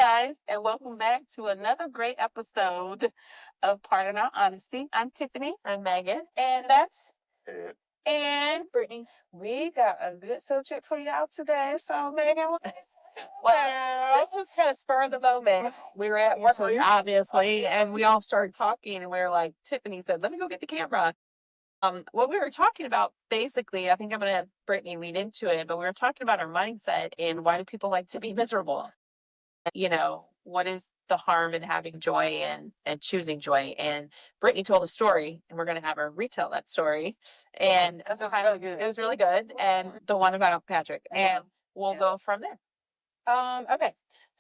guys, and welcome back to another great episode of Pardon Our Honesty. I'm Tiffany. I'm Megan. And that's Ed. and Brittany. we got a good subject for y'all today. So, Megan, Well, this was kind of spur of the moment. We were at work, obviously, and we all started talking, and we were like, Tiffany said, let me go get the camera. What we were talking about, basically, I think I'm going to have Brittany lead into it, but we were talking about our mindset and why do people like to be miserable? What is the harm in having joy and choosing joy? And Brittany told a story, and we're going to have her retell that story. And it was really good. It was really good. And the one about Patrick. And we'll go from there. Okay.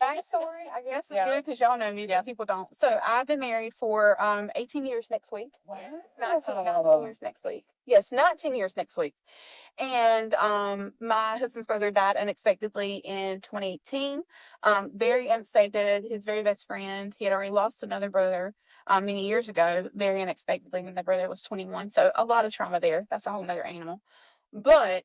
Backstory, I guess, is good because y'all know me, but people don't. So I've been married for 18 years next week. 19 years next week. Yes, 19 years next week. And my husband's brother died unexpectedly in 2018. Very unexpected. His very best friend. He had already lost another brother many years ago, very unexpectedly when the brother was 21. So a lot of trauma there. That's a whole nother animal. But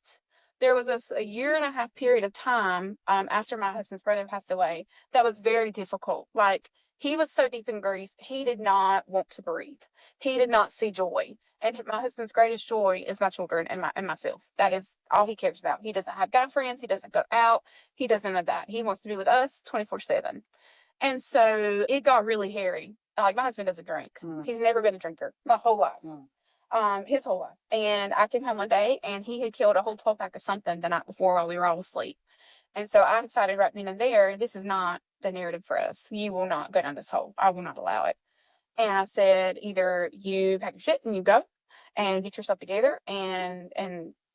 there was a year and a half period of time after my husband's brother passed away that was very difficult. Like, he was so deep in grief, he did not want to breathe. He did not see joy. And my husband's greatest joy is my children and myself. That is all he cares about. He doesn't have guy friends. He doesn't go out. He doesn't have that. He wants to be with us 24/7. And so it got really hairy. Like, my husband doesn't drink. He's never been a drinker my whole life. His whole life. And I came home one day and he had killed a whole 12-pack of something the night before while we were all asleep. And so I decided right then and there, this is not the narrative for us. You will not go down this hole. I will not allow it. And I said, either you pack your shit and you go and get yourself together and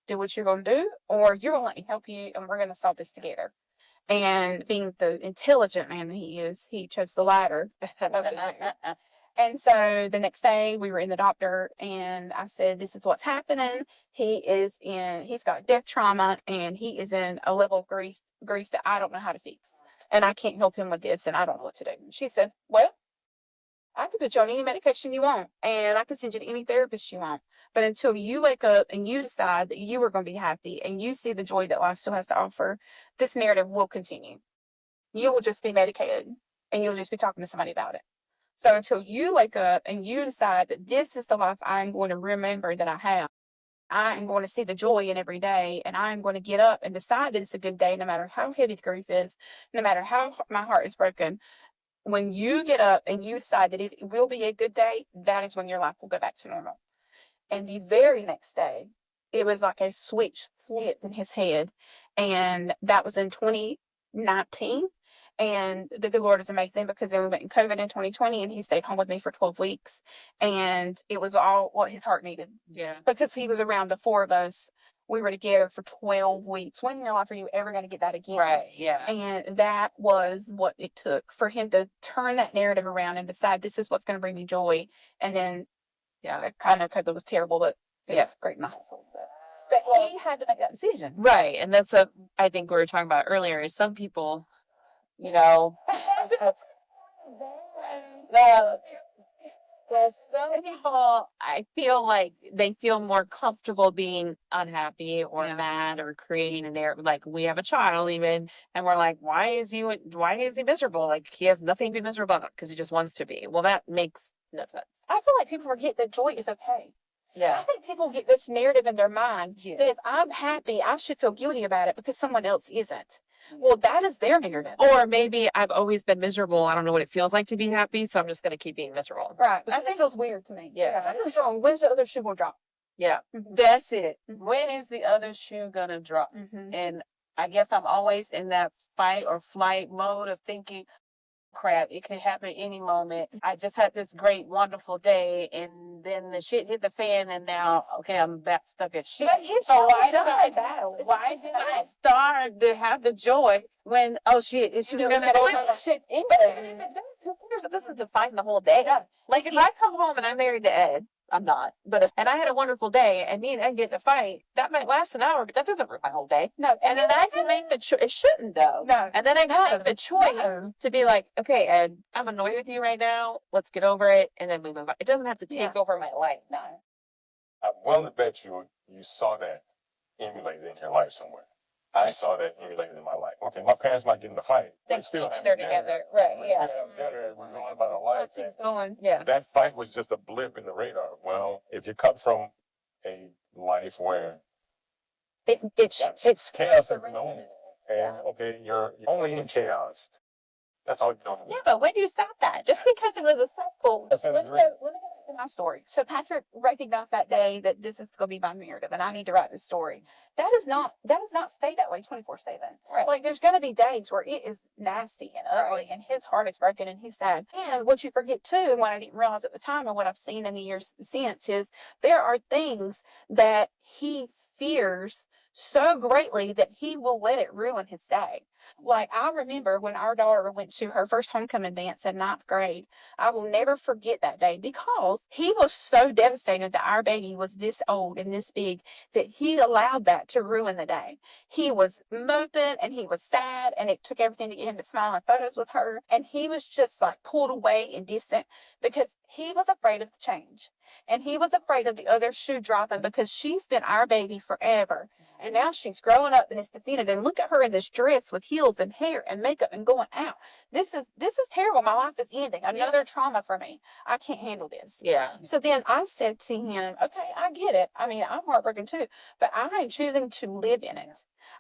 do what you're going to do, or you're going to let me help you and we're going to solve this together. And being the intelligent man that he is, he chose the latter of the two. And so the next day we were in the doctor and I said, this is what's happening. He's got death trauma and he is in a level of grief that I don't know how to fix. And I can't help him with this and I don't know what to do. And she said, well, I can put you on any medication you want and I can send you to any therapist you want. But until you wake up and you decide that you are going to be happy and you see the joy that life still has to offer, this narrative will continue. You will just be medicated and you'll just be talking to somebody about it. So until you wake up and you decide that this is the life I'm going to remember that I have, I am going to see the joy in every day, and I am going to get up and decide that it's a good day, no matter how heavy the grief is, no matter how my heart is broken. When you get up and you decide that it will be a good day, that is when your life will go back to normal. And the very next day, it was like a switch flipped in his head, and that was in 2019. And the good Lord is amazing because then we went in COVID in 2020 and he stayed home with me for 12 weeks. And it was all what his heart needed. Yeah. Because he was around the four of us. We were together for 12 weeks. When in your life are you ever going to get that again? Right, yeah. And that was what it took for him to turn that narrative around and decide this is what's going to bring me joy. And then, yeah, I know COVID was terrible, but it was great. But he had to make that decision. Right. And that's what I think we were talking about earlier is some people, some people, I feel like they feel more comfortable being unhappy or mad or creating a narrative. Like, we have a child even, and we're like, why is he miserable? Like, he has nothing to be miserable about because he just wants to be. Well, that makes no sense. I feel like people forget that joy is okay. Yeah. I think people get this narrative in their mind that if I'm happy, I should feel guilty about it because someone else isn't. Well, that is their narrative. Or maybe I've always been miserable. I don't know what it feels like to be happy, so I'm just going to keep being miserable. Right. Because it feels weird to me. Yeah. When's the other shoe will drop? Yeah. That's it. When is the other shoe gonna drop? And I guess I'm always in that fight or flight mode of thinking, crap, it could happen any moment. I just had this great, wonderful day, and then the shit hit the fan, and now, okay, I'm back stuck at shit. So why did I start to have the joy when, oh shit, it's just gonna go to shit anyway? It doesn't define the whole day. Like, if I come home and I'm married to Ed, I'm not, and I had a wonderful day, and me and Ed get in a fight, that might last an hour, but that doesn't ruin my whole day. No. And then I can make the choice. It shouldn't, though. No. And then I can make the choice to be like, okay, Ed, I'm annoyed with you right now. Let's get over it, and then we move on. It doesn't have to take over my life. No. I'm willing to bet you saw that emulated in your life somewhere. I saw that emulated in my life. Okay, my parents might get in a fight. They still still have dinner dinner. together. Right, We yeah. still have dinner and we're going about our life. Keeps going. Yeah. That fight was just a blip in the radar. Well, if you come from a life where it's chaos is normal, and okay, you're only in chaos. That's all you're doing. Yeah, but when do you stop that? Just because it was a cycle. Let me go back to my story. So Patrick recognized that day that this is going to be my narrative, and I need to write this story. That does not stay that way 24/7. Right. Like there's going to be days where it is nasty and ugly, and his heart is broken, and he's sad. And what you forget too, and what I didn't realize at the time, and what I've seen in the years since, is there are things that he fears so greatly that he will let it ruin his day. Like I remember when our daughter went to her first homecoming dance in 9th grade. I will never forget that day because he was so devastated that our baby was this old and this big that he allowed that to ruin the day. He was moping and he was sad, and it took everything to get him to smile in photos with her. And he was just like pulled away and distant because he was afraid of the change. And he was afraid of the other shoe dropping because she's been our baby forever. And now she's growing up and is defeated. And look at her in this dress with heels and hair and makeup and going out. This is terrible. My life is ending. Another trauma for me. I can't handle this. Yeah. So then I said to him, okay, I get it. I mean, I'm heartbroken too, but I am choosing to live in it.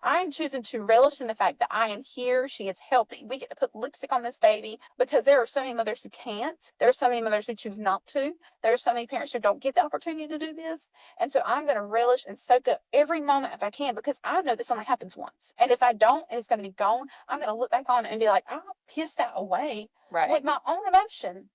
I am choosing to relish in the fact that I am here. She is healthy. We get to put lipstick on this baby because there are so many mothers who can't. There are so many mothers who choose not to. There are so many parents who don't get the opportunity to do this. And so I'm going to relish and soak up every moment if I can, because I know this only happens once. And if I don't, and it's going to be gone, I'm going to look back on it and be like, I pissed that away with my own emotion.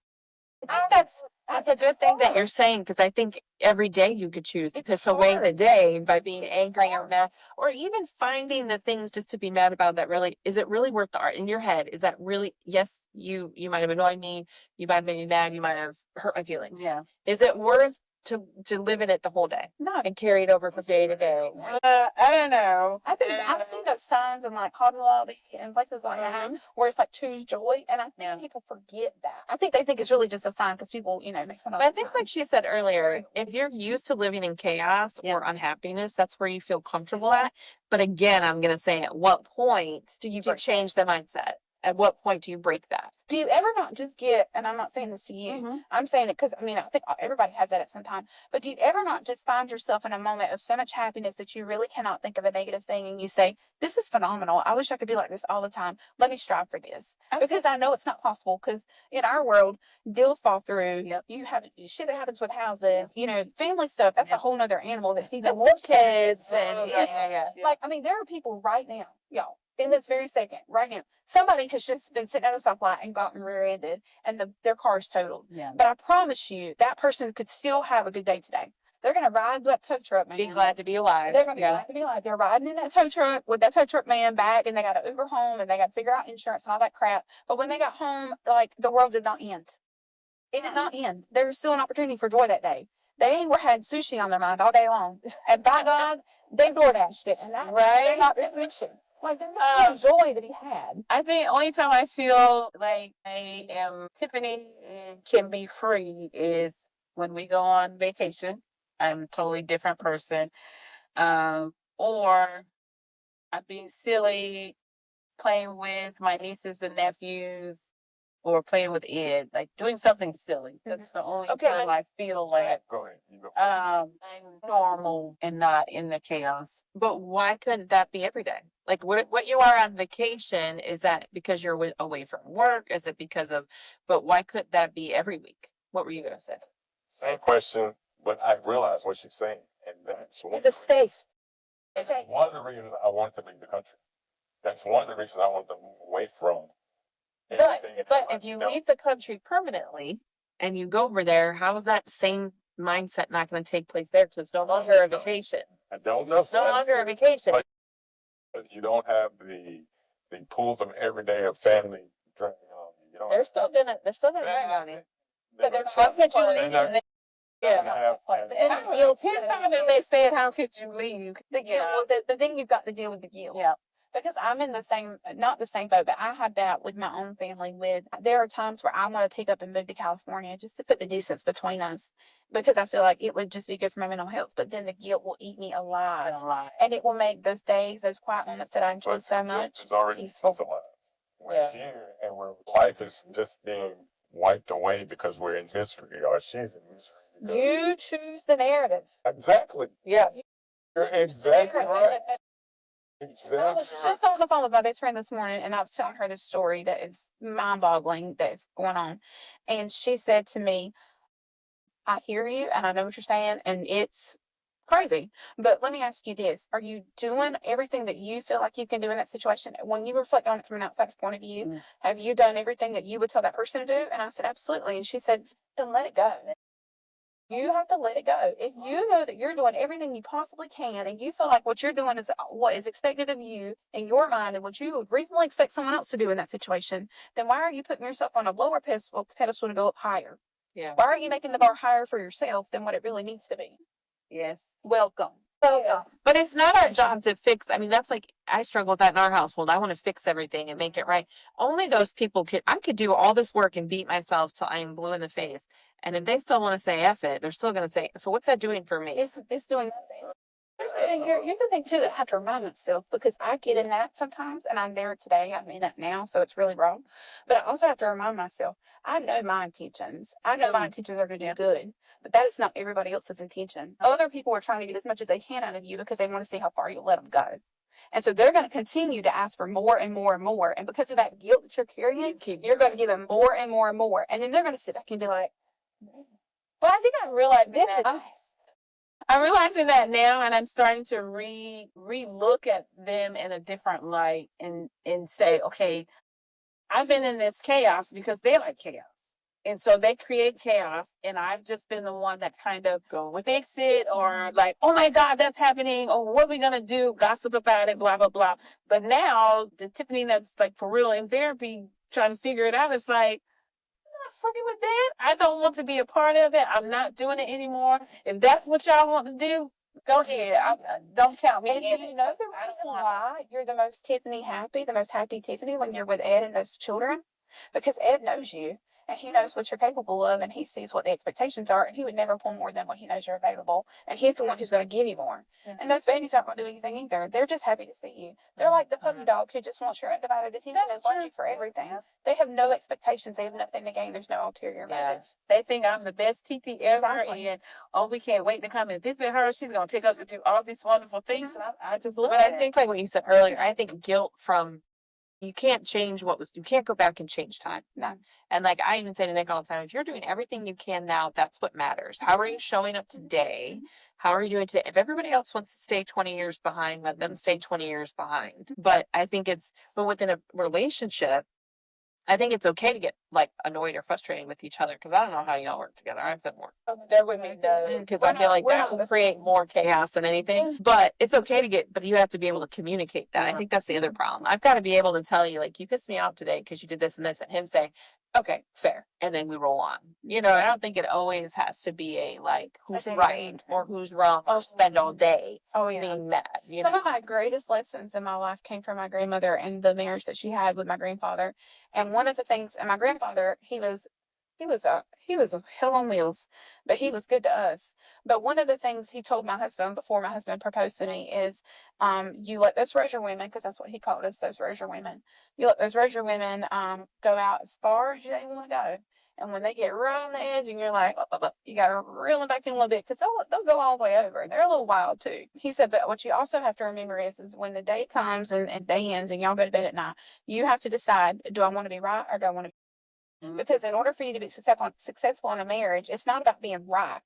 I think that's a good thing that you're saying, because I think every day you could choose to piss away the day by being angry or mad, or even finding the things just to be mad about. That really, is it really worth the art in your head? Is that really, yes, you might have annoyed me, you might have made me mad, you might have hurt my feelings. Yeah. Is it worth to live in it the whole day? No. And carry it over from day to day? I don't know. I think I've seen those signs in like Hobby Lobby and places like that where it's like choose joy, and I think people forget that. I think they think it's really just a sign because people, make fun of. But I think, like she said earlier, if you're used to living in chaos or unhappiness, that's where you feel comfortable at. But again, I'm going to say, at what point do you change the mindset? At what point do you break that? Do you ever not just get, and I'm not saying this to you, I'm saying it because, I think everybody has that at some time, but do you ever not just find yourself in a moment of so much happiness that you really cannot think of a negative thing, and you say, this is phenomenal. I wish I could be like this all the time. Let me strive for this. Because I know it's not possible, because in our world, deals fall through. You have shit that happens with houses, family stuff. That's a whole nother animal that's even more kids. And like, there are people right now, y'all, in this very second, right now, somebody has just been sitting at a stoplight and gotten rear-ended, and their car is totaled. Yeah. But I promise you, that person could still have a good day today. They're going to ride that tow truck, man. Be glad to be alive. They're going to be glad to be alive. They're riding in that tow truck with that tow truck man back, and they got to Uber home, and they got to figure out insurance and all that crap. But when they got home, like, the world did not end. It did not end. There was still an opportunity for joy that day. They had sushi on their mind all day long. And by God, they DoorDashed it. And they got their sushi. Like, there's joy that he had. I think only time I feel like I am Tiffany and can be free is when we go on vacation. I'm a totally different person. Or I'm being silly, playing with my nieces and nephews, or playing with Ed, like doing something silly. That's the only time I feel like Go ahead. You go. I'm normal and not in the chaos. But why couldn't that be every day? Like, what you are on vacation, is that because you're away from work? Is it because of, but why couldn't that be every week? What were you going to say? Same question, but I realize what she's saying, and that's one. The space. One of the reasons I want to leave the country. That's one of the reasons I want to move away from. But if you leave the country permanently and you go over there, how is that same mindset not going to take place there? Because it's no longer a vacation. I don't know. It's no longer a vacation. But you don't have the pull from every day of family dragging on you. They're still gonna drag on you. But they're How could you leave? Here's something they said, how could you leave? The guilt. Well, the thing you've got to deal with the guilt. Yeah. because I'm in the same, not the same boat, but I had that with my own family. There are times where I want to pick up and move to California just to put the distance between us because I feel like it would just be good for my mental health. But then the guilt will eat me alive. And it will make those days, those quiet moments that I enjoy so much. It's already peaceful. We're here and where life is just being wiped away because we're in misery or she's in misery. You choose the narrative. Exactly. Yeah. You're exactly right. I was just on the phone with my best friend this morning, and I was telling her this story that is mind-boggling that's going on. And she said to me, I hear you, and I know what you're saying, and it's crazy. But let me ask you this. Are you doing everything that you feel like you can do in that situation? When you reflect on it from an outsider's point of view, have you done everything that you would tell that person to do? And I said, absolutely. And she said, then let it go. You have to let it go. If you know that you're doing everything you possibly can and you feel like what you're doing is what is expected of you in your mind and what you would reasonably expect someone else to do in that situation, then why are you putting yourself on a lower pedestal to go up higher? Yeah. Why are you making the bar higher for yourself than what it really needs to be? Yes. Welcome. But it's not our job to fix. I mean, that's like, I struggle with that in our household. I want to fix everything and make it right. Only those people I could do all this work and beat myself till I'm blue in the face. And if they still want to say F it, they're still going to say, so what's that doing for me? It's doing nothing. Here's the thing too that I have to remind myself, because I get in that sometimes and I'm there today. I'm in that now, so it's really wrong. But I also have to remind myself, I know my intentions. I know my intentions are to do good, but that is not everybody else's intention. Other people are trying to get as much as they can out of you because they want to see how far you'll let them go. And so they're going to continue to ask for more and more and more. And because of that guilt that you're carrying, you're going to give them more and more and more. And then they're going to sit back and be like, well, I think I realized this is nice. I'm realizing that now, and I'm starting to re-look at them in a different light and say, okay, I've been in this chaos because they like chaos. And so they create chaos, and I've just been the one that kind of fix it or like, oh my God, that's happening. Or what are we going to do? Gossip about it, blah, blah, blah. But now the Tiffany that's like for real in therapy, trying to figure it out, it's like, fucking with that. I don't want to be a part of it. I'm not doing it anymore. If that's what y'all want to do, go ahead. Don't count me in. And you know the reason why you're the most Tiffany happy, the most happy Tiffany when you're with Ed and those children? Because Ed knows you and he knows what you're capable of and he sees what the expectations are and he would never pull more than what he knows you're available. And he's the one who's going to give you more. Yeah. And those babies aren't going to do anything either. They're just happy to see you. They're like the puppy dog who just wants your undivided attention and loves you for everything. They have no expectations. They have nothing to gain. There's no ulterior motive. They think I'm the best TT ever. Exactly. And we can't wait to come and visit her. She's going to take us to do all these wonderful things. And I just love it. But I think like what you said earlier, I think guilt from, you can't change you can't go back and change time. No. And like I even say to Nick all the time, if you're doing everything you can now, that's what matters. How are you showing up today? How are you doing today? If everybody else wants to stay 20 years behind, let them stay 20 years behind. But I think but within a relationship, I think it's okay to get like annoyed or frustrated with each other because I don't know how y'all work together. I've been more there with me though, because I feel like that will create more chaos than anything. But it's okay but you have to be able to communicate that. I think that's the other problem. I've got to be able to tell you, like, you pissed me off today because you did this and this, and him saying, okay, fair, and then we roll on. You know, I don't think it always has to be a like who's right or who's wrong or spend all day being mad. Some of my greatest lessons in my life came from my grandmother and the marriage that she had with my grandfather. And one of the things, and my grandfather, he was a hell on wheels, but he was good to us. But one of the things he told my husband before my husband proposed to me is, you let those Rozier women, because that's what he called us, those Rozier women. You let those Rozier women go out as far as they want to go. And when they get right on the edge and you're like, you got to reel them back in a little bit because they'll go all the way over. They're a little wild too. He said, but what you also have to remember is when the day comes and day ends and y'all go to bed at night, you have to decide, do I want to be right or do I want to be wrong? Because in order for you to be successful in a marriage, it's not about being right.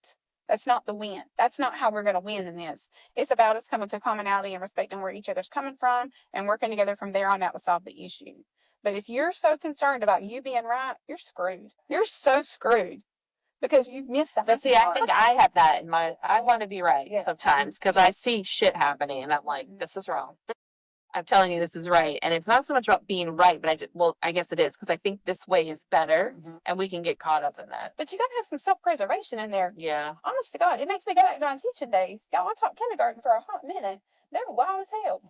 That's not the win. That's not how we're going to win in this. It's about us coming to commonality and respecting where each other's coming from and working together from there on out to solve the issue. But if you're so concerned about you being right, you're screwed. You're so screwed because you've missed that. But see, I think I have that in I want to be right sometimes because I see shit happening and I'm like, this is wrong. I'm telling you this is right. And it's not so much about being right, but I guess it is because I think this way is better and we can get caught up in that. But you got to have some self-preservation in there. Yeah. Honest to God, it makes me go back to my teaching days. Y'all, I taught kindergarten for a hot minute. They're wild as hell.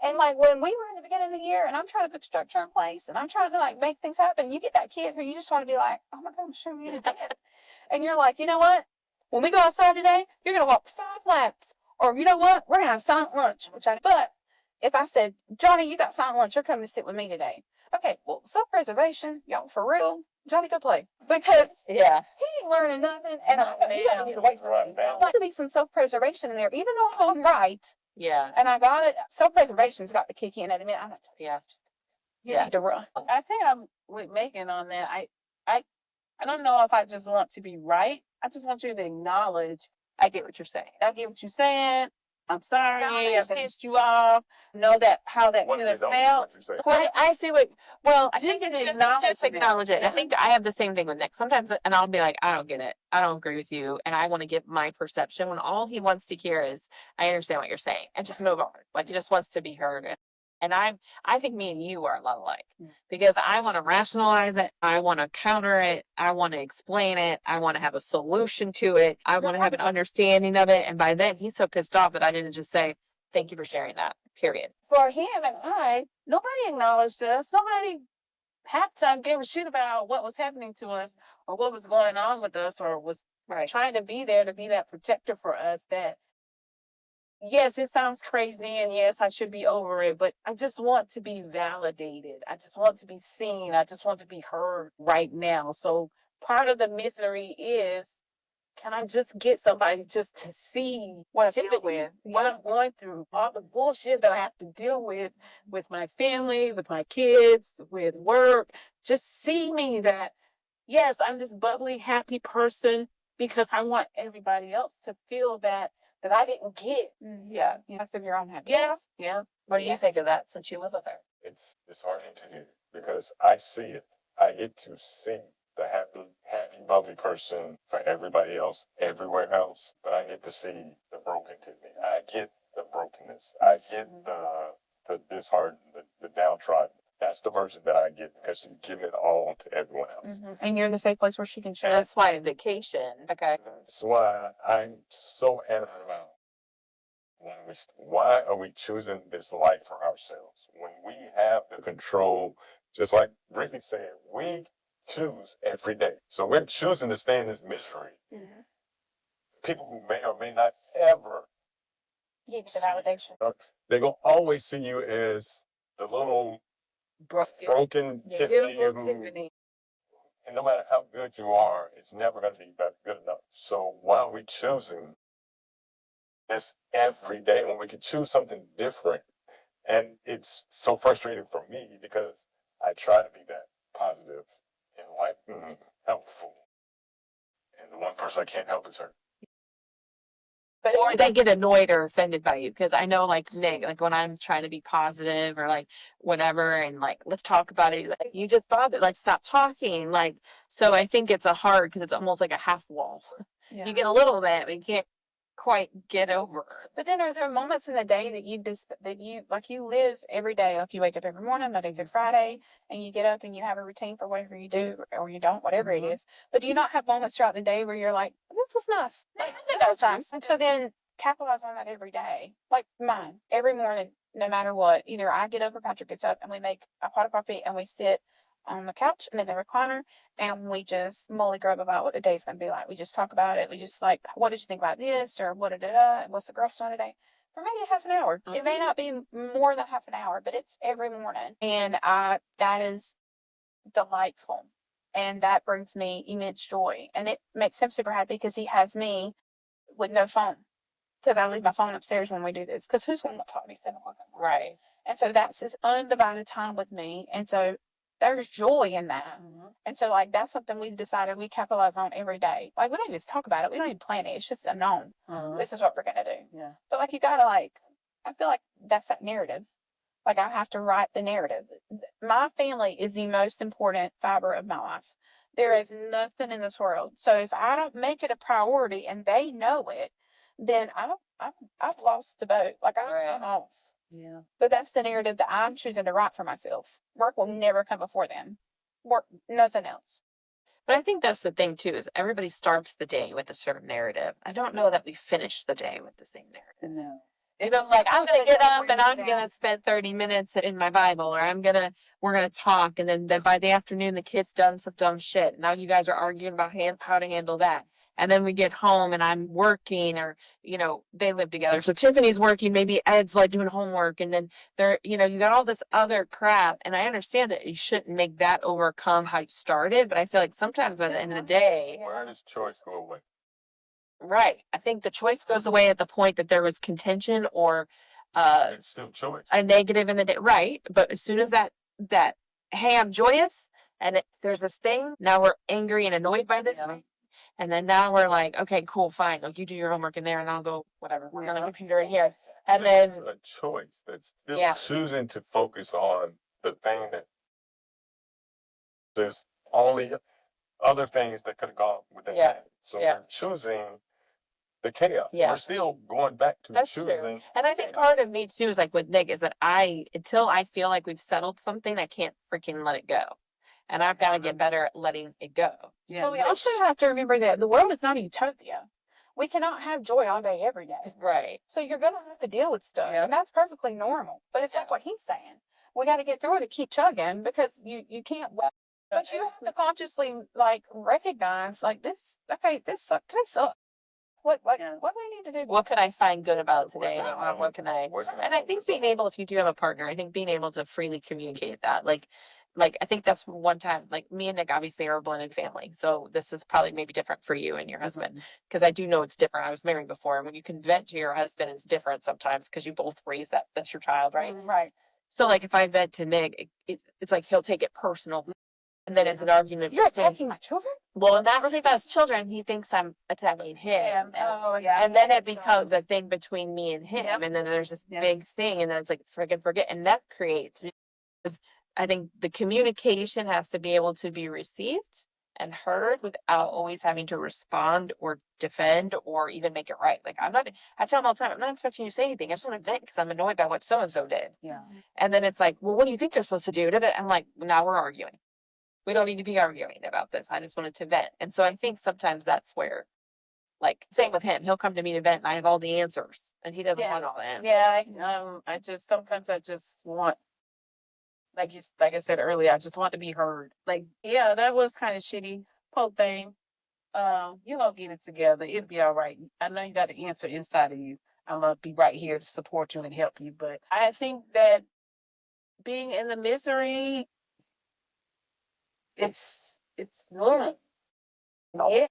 And like when we were in the beginning of the year and I'm trying to put structure in place and I'm trying to like make things happen, you get that kid who you just want to be like, oh my God, I'm sure you did that. And you're like, you know what? When we go outside today, you're going to walk 5 laps. Or you know what? We're going to have silent lunch. But if I said, Johnny, you got silent lunch, you're coming to sit with me today. Okay, well, self-preservation, y'all, for real. Johnny, go play. Because he ain't learning nothing. And you got to get away from him. There's like to be some self-preservation in there, even though I'm right. Yeah. And I got it. Self-preservation's got to kick in at a minute. You need to run. I think I'm with Megan on that. I don't know if I just want to be right. I just want you to acknowledge. I get what you're saying. I get what you're saying. I'm sorry. I pissed you off. Know that how that could have felt. I see what. Well, I Just think it's just acknowledge it. I think I have the same thing with Nick. Sometimes, and I'll be like, I don't get it. I don't agree with you, and I want to give my perception. When all he wants to hear is, I understand what you're saying, and just move on. Like he just wants to be heard. And I think me and you are a lot alike because I want to rationalize it. I want to counter it. I want to explain it. I want to have a solution to it. I want to have an understanding of it. And by then he's so pissed off that I didn't just say, thank you for sharing that, period. For him and nobody acknowledged us. Nobody half the time gave a shit about what was happening to us or what was going on with us or was trying to be there to be that protector for us that, yes, it sounds crazy and yes, I should be over it, but I just want to be validated. I just want to be seen. I just want to be heard right now. So part of the misery is, can I just get somebody just to see what I'm dealing with, what I'm going through, all the bullshit that I have to deal with my family, with my kids, with work. Just see me that, yes, I'm this bubbly, happy person because I want everybody else to feel that I didn't get. Yeah. That's of your own happiness. Yeah. What do you think of that since you live with her? It's disheartening to hear because I see it. I get to see the happy, bubbly person for everybody else, everywhere else. But I get to see the broken Tiffany. I get the brokenness. I get the disheartened, the downtrodden. That's the version that I get because she's giving it all to everyone else. And you're in the safe place where she can share. That's why vacation. Okay. That's why I'm so adamant about why are we choosing this life for ourselves when we have the control? Just like Brittany said, we choose every day. So we're choosing to stay in this misery. People who may or may not ever give you the validation. They're going to always see you as the little broken Tiffany. And no matter how good you are, it's never going to be good enough. So why are we choosing this every day when we could choose something different? And it's so frustrating for me because I try to be that positive and like helpful. And the one person I can't help is her. But or they get annoyed or offended by you because I know like Nick, like when I'm trying to be positive or like whatever and like let's talk about it, he's like, you just bothered, like stop talking. Like so I think it's a hard because it's almost like a half wall. You get a little bit, but you can't quite get over it. But then are there moments in the day that you live every day, like you wake up every morning, Monday through Friday, and you get up and you have a routine for whatever you do or you don't, whatever it is. But do you not have moments throughout the day where you're like, this was nice? That's nice. So then capitalize on that every day. Like mine, every morning, no matter what, either I get up or Patrick gets up and we make a pot of coffee and we sit on the couch and in the recliner and we just mully grub about what the day's going to be like. We just talk about it. We just like, what did you think about this? Or what what's the girls doing today? For maybe half an hour. It may not be more than half an hour, but it's every morning. And that is delightful. And that brings me immense joy. And it makes him super happy because he has me with no phone. Because I leave my phone upstairs when we do this. Because who's going to talk to me 7 o'clock? Right. And so that's his undivided time with me. And so there's joy in that. And so, like, that's something we've decided we capitalize on every day. Like, we don't need to talk about it. We don't need to plan it. It's just a known. This is what we're going to do. Yeah. But, like, you got to, like, I feel like that's that narrative. Like, I have to write the narrative. My family is the most important fiber of my life. There is nothing in this world. So if I don't make it a priority and they know it, then I've lost the boat. Like, I'm off. Yeah. But that's the narrative that I'm choosing to write for myself. Work will never come before them. Work, nothing else. But I think that's the thing too, is everybody starts the day with a certain narrative. I don't know that we finish the day with the same narrative. No. You know, like I'm gonna get up and I'm gonna spend 30 minutes in my Bible, or we're gonna talk, and then by the afternoon the kid's done some dumb shit. Now you guys are arguing about how to handle that. And then we get home and I'm working, or they live together. So Tiffany's working, maybe Ed's like doing homework, and then you got all this other crap. And I understand that you shouldn't make that overcome how you started, but I feel like sometimes by the end of the day, where does choice go away? right. I think the choice goes away at the point that there was contention or It's still choice. a negative in the day. Right. But as soon as that, hey, I'm joyous, and there's this thing, now we're angry and annoyed by this thing. And then now we're like, okay, cool, fine. Like, you do your homework in there and I'll go, whatever. We're on the computer in here. And then it's a choice. That's still choosing to focus on the thing that there's only other things that could have gone with that. So we're choosing the chaos. We're still going back to choosing. True. And I think part of me too is like with Nick is that until I feel like we've settled something, I can't freaking let it go. And I've got to get better at letting it go. Yeah. Well, we also have to remember that the world is not a utopia. We cannot have joy all day, every day. Right. So you're going to have to deal with stuff. And that's perfectly normal. But it's like what he's saying. We got to get through it and keep chugging, because you can't. But you have to consciously recognize this. Okay, this sucks. Today sucks. What do I need to do? What can I find good about today? What can I? And I think being able, if you do have a partner, I think being able to freely communicate that, like I think that's one time, like me and Nick obviously are a blended family. So this is probably maybe different for you and your husband, because I do know it's different. I was married before, and when you can vent to your husband, it's different sometimes because you both raise that's your child, right? Right. So like if I vent to Nick, it's like he'll take it personal. And then it's an argument. You're attacking my children? Well, not really about his children. He thinks I'm attacking him. And then it becomes a thing between me and him. And then there's this big thing. And then it's like, forget. And that creates, I think the communication has to be able to be received and heard without always having to respond or defend or even make it right. Like I tell him all the time, I'm not expecting you to say anything. I just want to vent because I'm annoyed by what so-and-so did. Yeah. And then it's like, well, what do you think they're supposed to do? I'm like, now we're arguing. We don't need to be arguing about this. I just wanted to vent. And so I think sometimes that's where, like, same with him. He'll come to me to vent and I have all the answers. And he doesn't want all the answers. Yeah, I just want, like I said earlier, I just want to be heard. Like, yeah, that was kind of shitty. Poor thing. You gonna get it together. It'll be all right. I know you got the answer inside of you. I'm gonna be right here to support you and help you. But I think that being in the misery, it's normal. Yeah.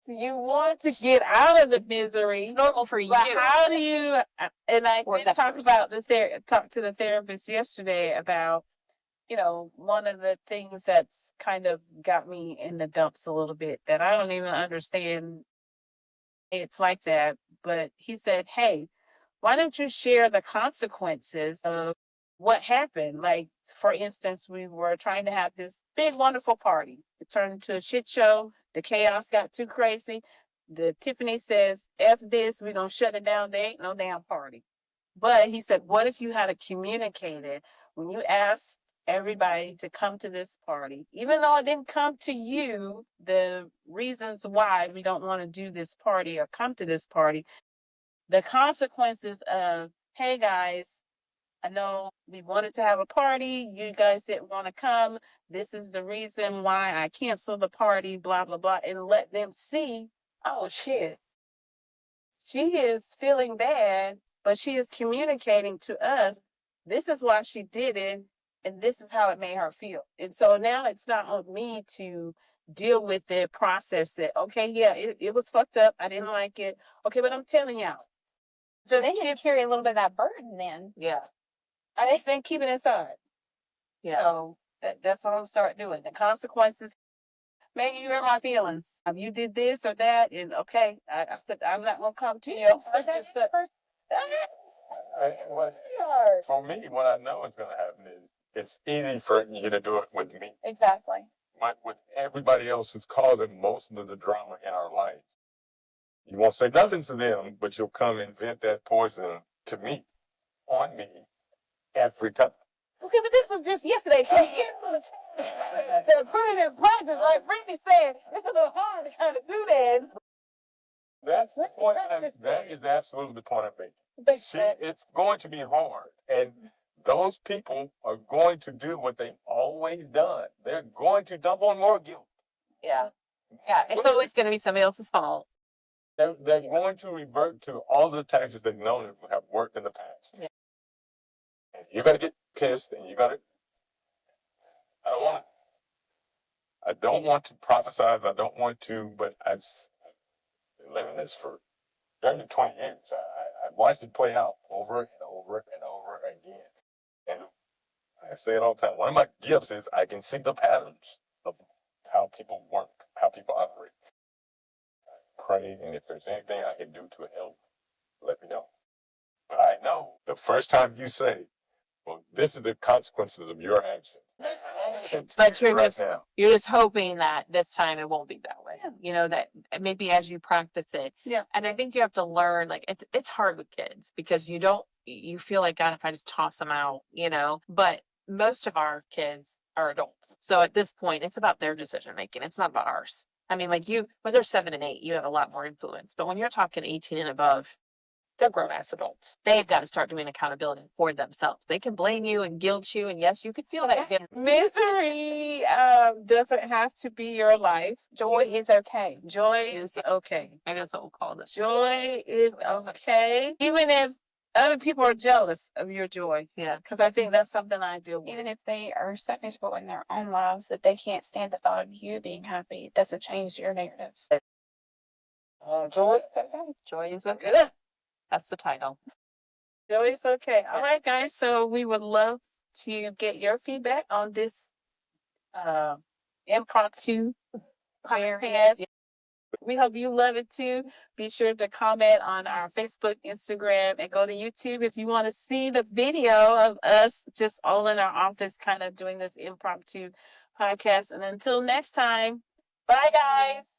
You want to get out of the misery. It's normal for you. But how do you, and I did talk to the therapist yesterday about, one of the things that's kind of got me in the dumps a little bit, that I don't even understand it's like that. But he said, hey, why don't you share the consequences of what happened? Like, for instance, we were trying to have this big, wonderful party. It turned into a shit show. The chaos got too crazy. The Tiffany says, F this, we're going to shut it down. There ain't no damn party. But he said, what if you had communicated when you asked everybody to come to this party, even though it didn't come to you, the reasons why we don't want to do this party or come to this party, the consequences of, hey guys, I know we wanted to have a party. You guys didn't want to come. This is the reason why I canceled the party, blah, blah, blah. And let them see, oh, shit. She is feeling bad, but she is communicating to us, this is why she did it, and this is how it made her feel. And so now it's not on me to deal with it, process it. Okay, yeah, it was fucked up. I didn't like it. Okay, but I'm telling y'all. Just they can carry a little bit of that burden then. Yeah. I think keep it inside. Yeah. So that's what I'm gonna start doing. The consequences. Maybe you hurt my feelings. You did this or that, and okay, I'm not gonna come to you. For me, what I know is gonna happen is it's easy for you to do it with me. Exactly. With everybody else who's causing most of the drama in our life. You won't say nothing to them, but you'll come and vent that poison to me, on me. Every time. Okay, but this was just yesterday. To put it in practice, like Brittany said, it's a little hard to kind of do that. That's the point. That is absolutely the point I'm making. See, it's going to be hard. And those people are going to do what they've always done. They're going to dump on more guilt. Yeah. Yeah. It's always going to be somebody else's fault. They're going to revert to all the tactics they've known have worked in the past. Yeah. And you're going to get pissed and you're going to, I don't want to prophesize. I don't want to, but I've been living this for 30 to 20 years. I've watched it play out over and over and over again. And I say it all the time. One of my gifts is I can see the patterns of how people work, how people operate. I pray, and if there's anything I can do to help, let me know. But I know the first time you say, well, this is the consequences of your actions. But you're just hoping that this time it won't be that way. Yeah. You know, that maybe as you practice it. Yeah. And I think you have to learn, like, it's hard with kids because you feel like, God, if I just toss them out, you know, but most of our kids are adults. So at this point, it's about their decision making. It's not about ours. I mean, like when they're 7 and 8, you have a lot more influence. But when you're talking 18 and above, they're grown-ass adults. They've got to start doing accountability for themselves. They can blame you and guilt you, and yes, you can feel that. Misery doesn't have to be your life. Joy is okay. Joy is okay. Maybe that's what we'll call this. Joy is okay. Even if other people are jealous of your joy. Yeah. Because I think that's something I deal with. Even if they are so miserable in their own lives that they can't stand the thought of you being happy, it doesn't change your narrative. Joy is okay. Joy is okay. That's the title. Joy is okay. All right, guys. So we would love to get your feedback on this impromptu podcast. We hope you love it too. Be sure to comment on our Facebook, Instagram, and go to YouTube if you want to see the video of us just all in our office kind of doing this impromptu podcast. And until next time, bye, guys.